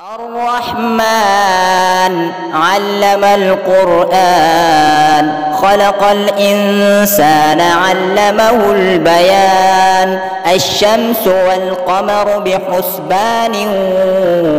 الرحمن علم القرآن خلق الإنسان علمه البيان الشمس والقمر بحسبان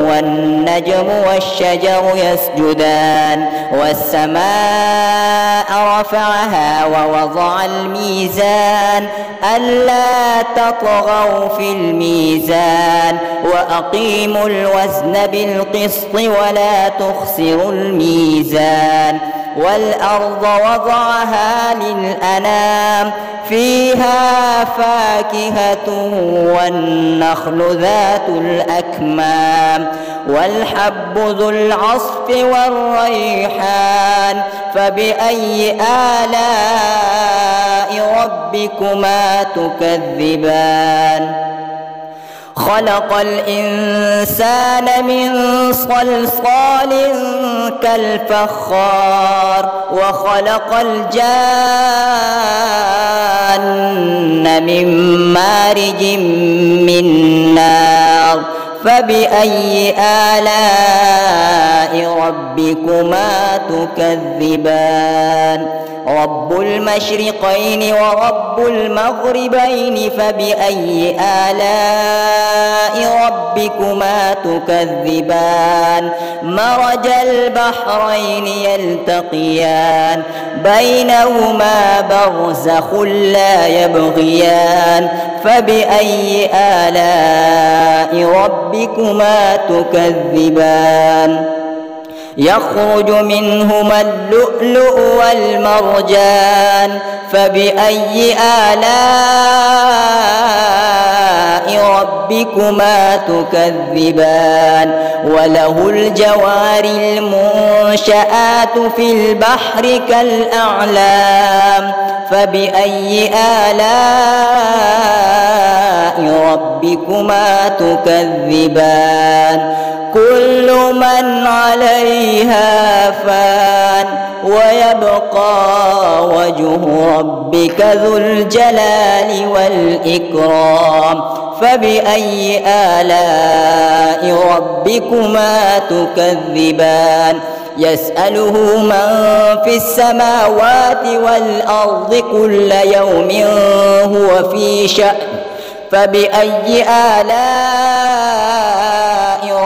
والنجم والشجر يسجدان والسماء رفعها ووضع الميزان ألا تطغوا في الميزان وأقيموا الوزن بالقسط ولا تخسروا الميزان والأرض وضعها للأنام فيها فاكهة والنخل ذات الأكمام والحب ذو العصف والريحان فبأي آلاء ربكما تكذبان خلق الإنسان من صلصال كالفخار وخلق الجان من مارج من نار فبأي آلاء ربكما تكذبان رب المشرقين ورب المغربين فبأي آلاء ربكما تكذبان مرج البحرين يلتقيان بينهما برزخ لا يبغيان فبأي آلاء ربكما تكذبان يخرج منهما اللؤلؤ والمرجان فبأي آلاء ربكما تكذبان وله الجوار المنشآت في البحر كالأعلام فبأي آلاء ربكما تكذبان كل من عليها فان ويبقى وجه ربك ذو الجلال والإكرام فبأي آلاء ربكما تكذبان يسأله من في السماوات والأرض كل يوم هو في شأن فبأي آلاء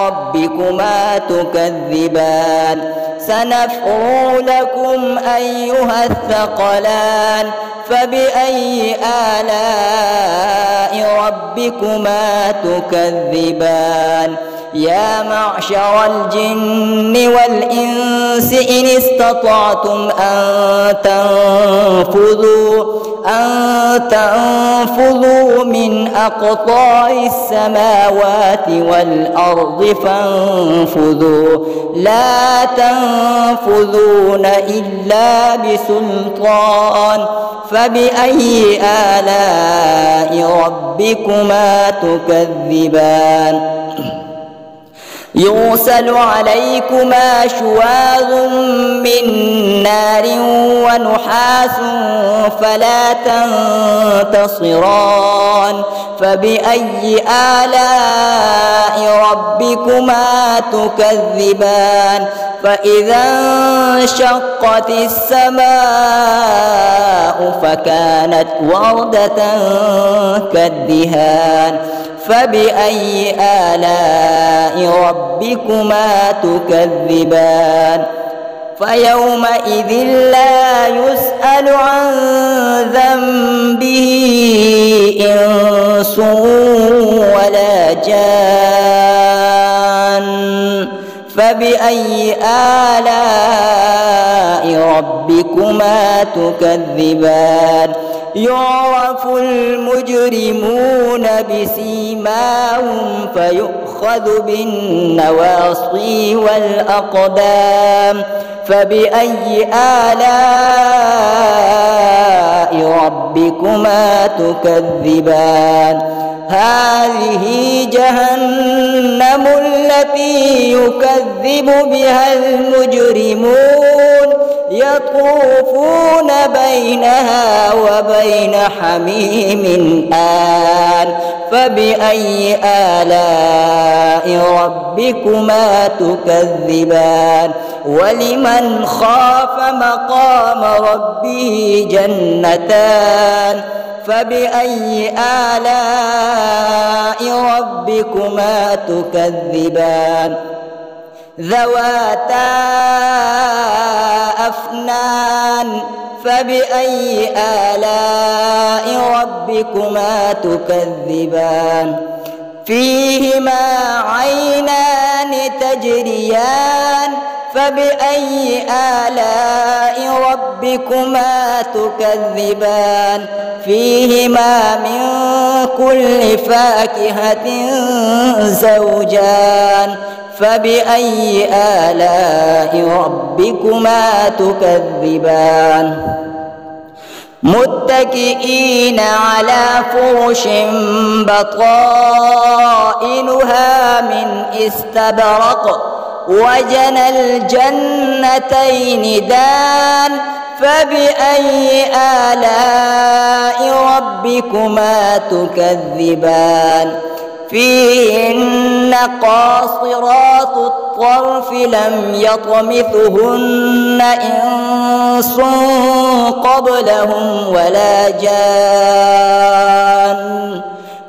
ربكما تكذبان سنفرغ لكم أيها الثقلان فبأي آلاء ربكما تكذبان يا معشر الجن والإنس إن استطعتم أن تنفذوا من أقطار السماوات والأرض فانفذوا لا تنفذون إلا بسلطان فبأي آلاء ربكما تكذبان يرسل عليكما شواظ من نار ونحاس فلا تنتصران فبأي آلاء ربكما تكذبان فإذا انشقت السماء فكانت وردة كالدهان فبأي آلاء ربكما تكذبان فيومئذ لا يسأل عن ذنبه إنس ولا جان فبأي آلاء ربكما تكذبان يعرف المجرمون بسيماهم فيؤخذ بالنواصي والأقدام فبأي آلاء ربكما تكذبان هذه جهنم التي يكذب بها المجرمون يطوفون بينها وبين حميم آن فبأي آلاء ربكما تكذبان ولمن خاف مقام ربه جنتان فبأي آلاء ربكما تكذبان ذواتا أفنان فبأي آلاء ربكما تكذبان فيهما عينان تجريان فبأي آلاء ربكما تكذبان فيهما من كل فاكهة زوجان فبأي آلاء ربكما تكذبان متكئين على فرش بطائنها من استبرق وجنى الجنتين دان فبأي آلاء ربكما تكذبان فيهن قاصرات الطرف لم يطمثهن إنس قبلهم ولا جان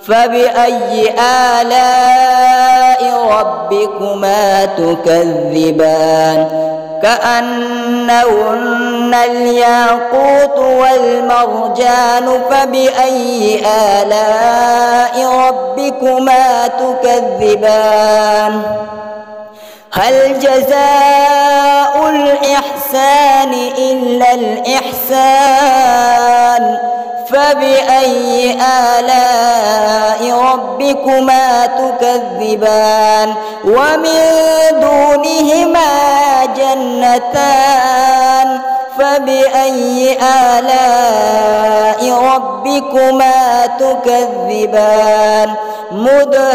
فبأي آلاء ربكما تكذبان كأنهن الياقوت والمرجان فبأي آلاء ربكما تكذبان هل جزاء الإحسان إلا الإحسان فبأي آلاء ربكما تكذبان ومن دونهما جنتان فبأي آلاء ربكما تكذبان مدهامتان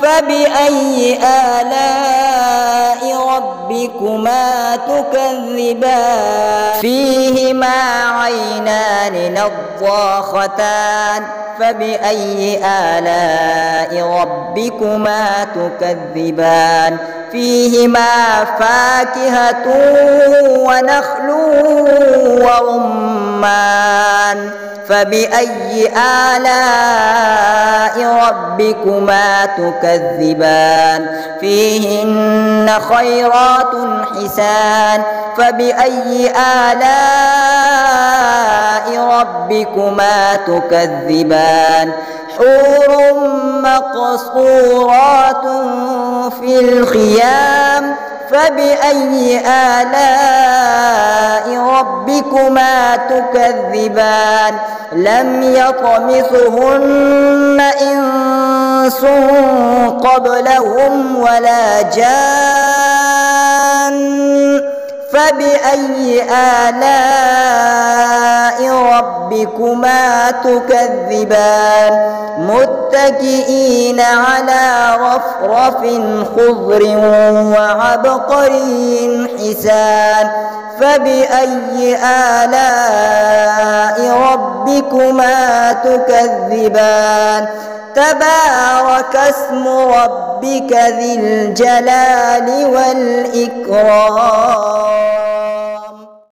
فبأي آلاء ربكما تكذبان فيهما عينان نضاختان فبأي آلاء ربكما تكذبان فيهما فاكهة ونخل ورمان فبأي آلاء ربكما تكذبان فيهن خيرات حسان فبأي آلاء ربكما تكذبان حور مقصورات في الخيام فبأي آلاء ربكما تكذبان لم يطمثهن إنس قبلهم ولا جان فبأي آلاء ربكما تكذبان متكئين على رفرف خضر وعبقري حسان فبأي آلاء ربكما تكذبان تبارك اسم ربك ذي الجلال والإكرام.